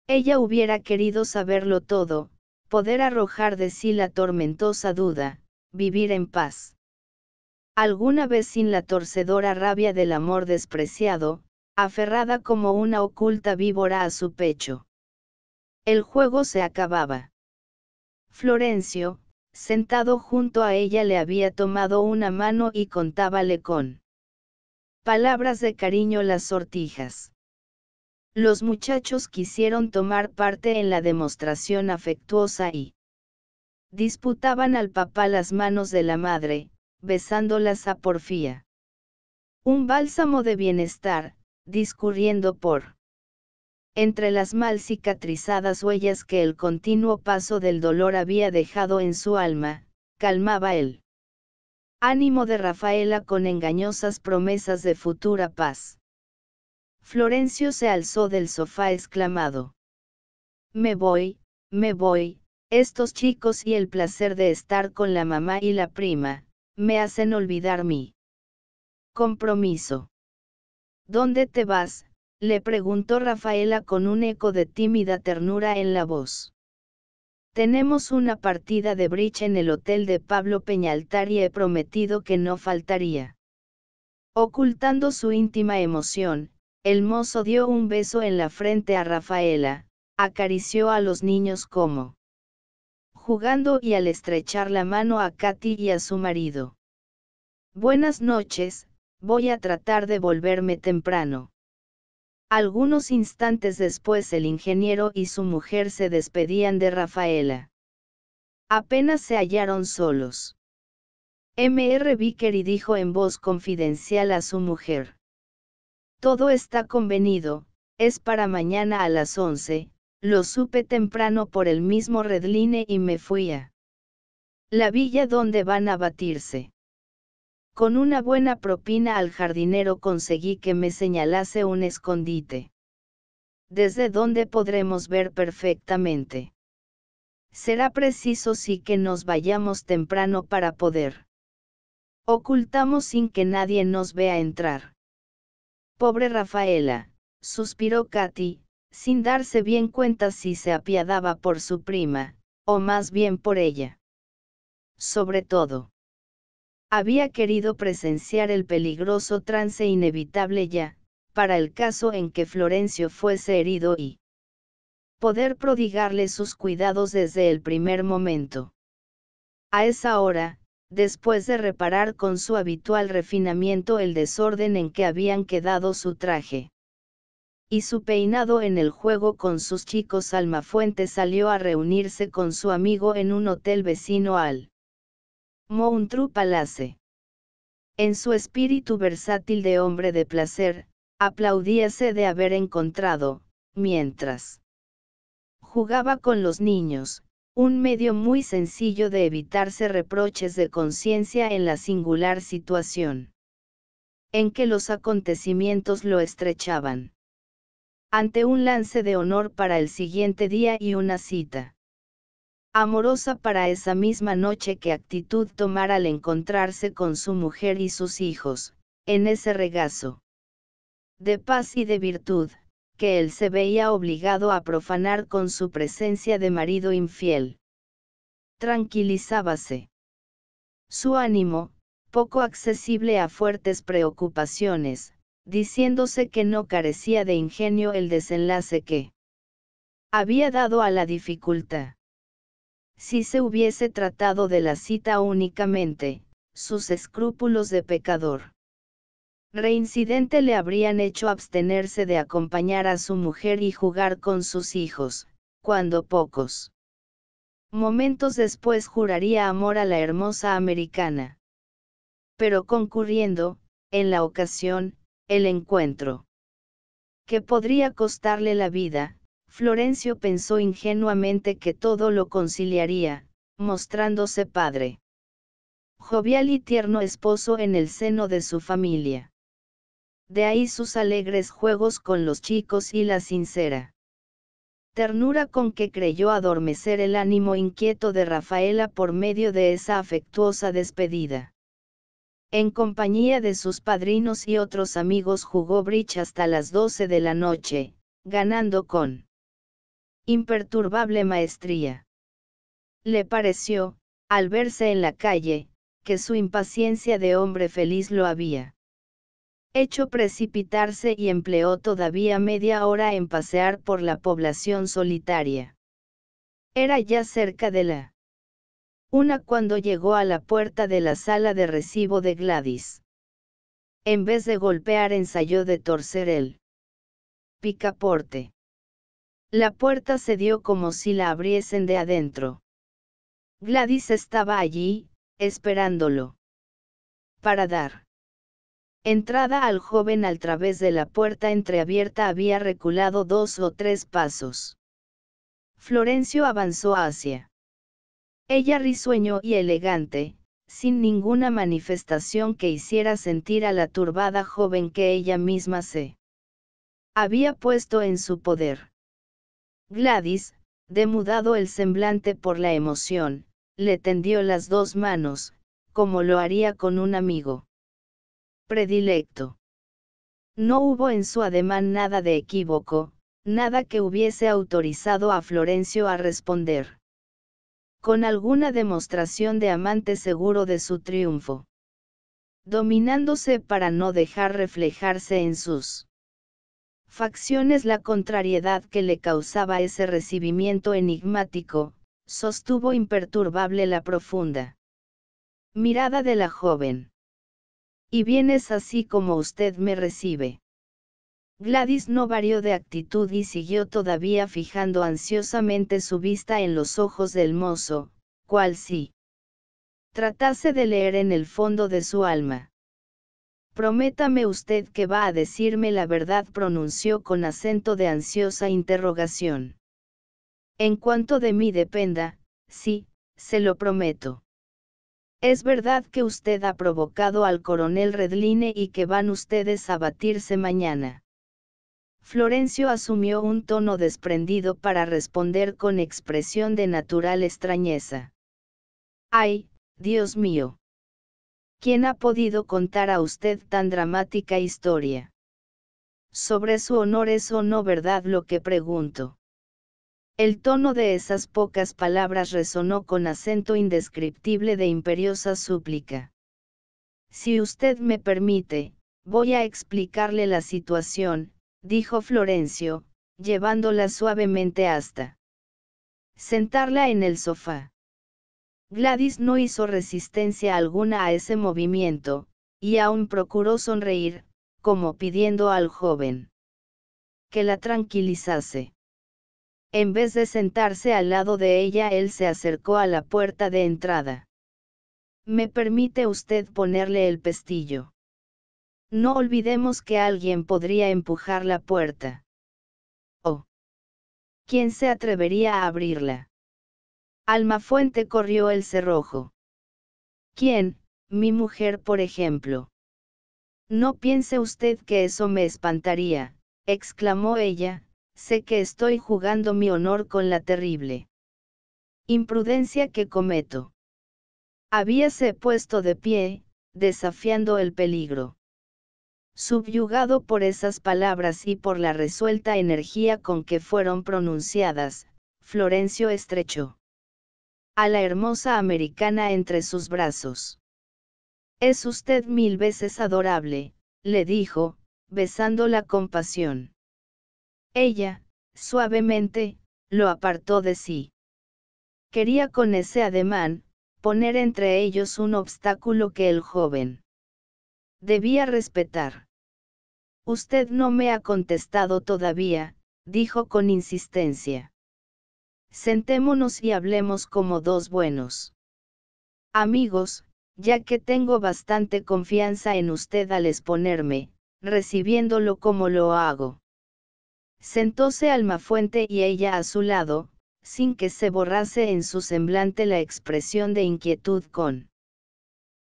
Ella hubiera querido saberlo todo, poder arrojar de sí la tormentosa duda, vivir en paz alguna vez sin la torcedora rabia del amor despreciado, aferrada como una oculta víbora a su pecho. El juego se acababa. Florencio, sentado junto a ella, le había tomado una mano y contábale con palabras de cariño las sortijas Los muchachos quisieron tomar parte en la demostración afectuosa y disputaban al papá las manos de la madre, besándolas a porfía. Un bálsamo de bienestar, discurriendo por entre las mal cicatrizadas huellas que el continuo paso del dolor había dejado en su alma, calmaba el ánimo de Rafaela con engañosas promesas de futura paz. Florencio se alzó del sofá exclamado: me voy, estos chicos y el placer de estar con la mamá y la prima, me hacen olvidar mi compromiso. ¿Dónde te vas?, le preguntó Rafaela con un eco de tímida ternura en la voz. Tenemos una partida de bridge en el hotel de Pablo Peñaltar y he prometido que no faltaría. Ocultando su íntima emoción, el mozo dio un beso en la frente a Rafaela, acarició a los niños como jugando y al estrechar la mano a Katy y a su marido. Buenas noches, voy a tratar de volverme temprano. Algunos instantes después el ingeniero y su mujer se despedían de Rafaela. Apenas se hallaron solos. Mr. Vickery dijo en voz confidencial a su mujer: todo está convenido, es para mañana a las 11, lo supe temprano por el mismo Redline y me fui a la villa donde van a batirse. Con una buena propina al jardinero conseguí que me señalase un escondite. Desde donde podremos ver perfectamente. Será preciso sí que nos vayamos temprano para poder. Ocultamos sin que nadie nos vea entrar. Pobre Rafaela, suspiró Katy, sin darse bien cuenta si se apiadaba por su prima, o más bien por ella. Sobre todo, había querido presenciar el peligroso trance inevitable ya, para el caso en que Florencio fuese herido y poder prodigarle sus cuidados desde el primer momento. A esa hora, después de reparar con su habitual refinamiento el desorden en que habían quedado su traje y su peinado en el juego con sus chicos, Almafuente salió a reunirse con su amigo en un hotel vecino al Montreux Palace. En su espíritu versátil de hombre de placer, aplaudíase de haber encontrado, mientras jugaba con los niños, un medio muy sencillo de evitarse reproches de conciencia en la singular situación en que los acontecimientos lo estrechaban. Ante un lance de honor para el siguiente día y una cita amorosa para esa misma noche, ¿qué actitud tomar al encontrarse con su mujer y sus hijos, en ese regazo de paz y de virtud, que él se veía obligado a profanar con su presencia de marido infiel? Tranquilizábase su ánimo, poco accesible a fuertes preocupaciones, diciéndose que no carecía de ingenio el desenlace que había dado a la dificultad. Si se hubiese tratado de la cita únicamente, sus escrúpulos de pecador reincidente le habrían hecho abstenerse de acompañar a su mujer y jugar con sus hijos, cuando pocos momentos después juraría amor a la hermosa americana. Pero concurriendo, en la ocasión, el encuentro que podría costarle la vida, Florencio pensó ingenuamente que todo lo conciliaría, mostrándose padre jovial y tierno esposo en el seno de su familia. De ahí sus alegres juegos con los chicos y la sincera ternura con que creyó adormecer el ánimo inquieto de Rafaela por medio de esa afectuosa despedida. En compañía de sus padrinos y otros amigos jugó bridge hasta las 12 de la noche, ganando con imperturbable maestría. Le pareció, al verse en la calle, que su impaciencia de hombre feliz lo había hecho precipitarse y empleó todavía media hora en pasear por la población solitaria. Era ya cerca de la 1 cuando llegó a la puerta de la sala de recibo de Gladys. En vez de golpear ensayó de torcer el picaporte. La puerta cedió como si la abriesen de adentro. Gladys estaba allí, esperándolo. Para dar entrada al joven al través de la puerta entreabierta había reculado 2 o 3 pasos. Florencio avanzó hacia ella risueño y elegante, sin ninguna manifestación que hiciera sentir a la turbada joven que ella misma se había puesto en su poder. Gladys, demudado el semblante por la emoción, le tendió las 2 manos, como lo haría con un amigo predilecto. No hubo en su ademán nada de equívoco, nada que hubiese autorizado a Florencio a responder con alguna demostración de amante seguro de su triunfo, dominándose para no dejar reflejarse en sus facciones la contrariedad que le causaba ese recibimiento enigmático, sostuvo imperturbable la profunda mirada de la joven. Y bien es así como usted me recibe. Gladys no varió de actitud y siguió todavía fijando ansiosamente su vista en los ojos del mozo, cual si tratase de leer en el fondo de su alma. Prométame usted que va a decirme la verdad, pronunció con acento de ansiosa interrogación. En cuanto de mí dependa, sí, se lo prometo. ¿Es verdad que usted ha provocado al coronel Redline y que van ustedes a batirse mañana? Florencio asumió un tono desprendido para responder con expresión de natural extrañeza. ¡Ay, Dios mío! ¿Quién ha podido contar a usted tan dramática historia? Sobre su honor ¿es o no verdad lo que pregunto? El tono de esas pocas palabras resonó con acento indescriptible de imperiosa súplica. Si usted me permite, voy a explicarle la situación, dijo Florencio, llevándola suavemente hasta sentarla en el sofá. Gladys no hizo resistencia alguna a ese movimiento, y aún procuró sonreír, como pidiendo al joven que la tranquilizase. En vez de sentarse al lado de ella, él se acercó a la puerta de entrada. ¿Me permite usted ponerle el pestillo? No olvidemos que alguien podría empujar la puerta. Oh. ¿Quién se atrevería a abrirla? Almafuente corrió el cerrojo. ¿Quién? Mi mujer, por ejemplo. No piense usted que eso me espantaría, exclamó ella, sé que estoy jugando mi honor con la terrible imprudencia que cometo. Habíase puesto de pie, desafiando el peligro. Subyugado por esas palabras y por la resuelta energía con que fueron pronunciadas, Florencio estrechó a la hermosa americana entre sus brazos. Es usted 1000 veces adorable, le dijo, besándola con pasión. Ella, suavemente, lo apartó de sí. Quería con ese ademán, poner entre ellos un obstáculo que el joven debía respetar. Usted no me ha contestado todavía, dijo con insistencia. Sentémonos y hablemos como 2 buenos amigos, ya que tengo bastante confianza en usted al exponerme, recibiéndolo como lo hago. Sentóse Almafuente y ella a su lado, sin que se borrase en su semblante la expresión de inquietud con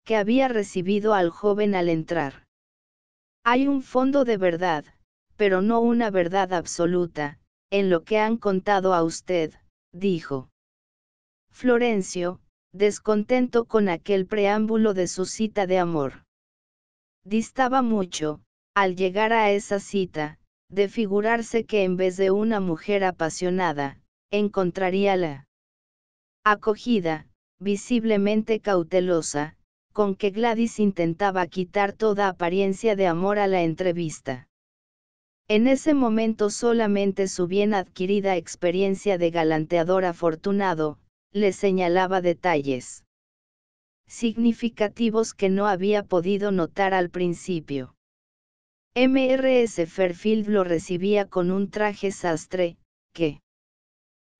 que había recibido al joven al entrar. Hay un fondo de verdad, pero no una verdad absoluta, en lo que han contado a usted, dijo Florencio, descontento con aquel preámbulo de su cita de amor. Distaba mucho, al llegar a esa cita, de figurarse que en vez de una mujer apasionada, encontraría la acogida, visiblemente cautelosa, con que Gladys intentaba quitar toda apariencia de amor a la entrevista. En ese momento solamente su bien adquirida experiencia de galanteador afortunado, le señalaba detalles significativos que no había podido notar al principio. Mrs. Fairfield lo recibía con un traje sastre, que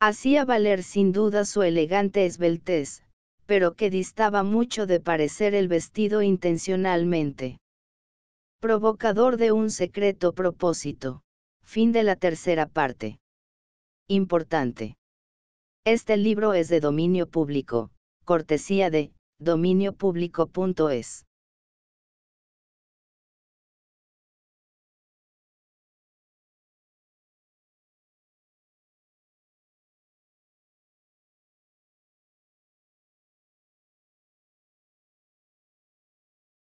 hacía valer sin duda su elegante esbeltez, pero que distaba mucho de parecer el vestido intencionalmente provocador de un secreto propósito. Fin de la tercera parte. Importante. Este libro es de dominio público, cortesía de dominiopublico.es.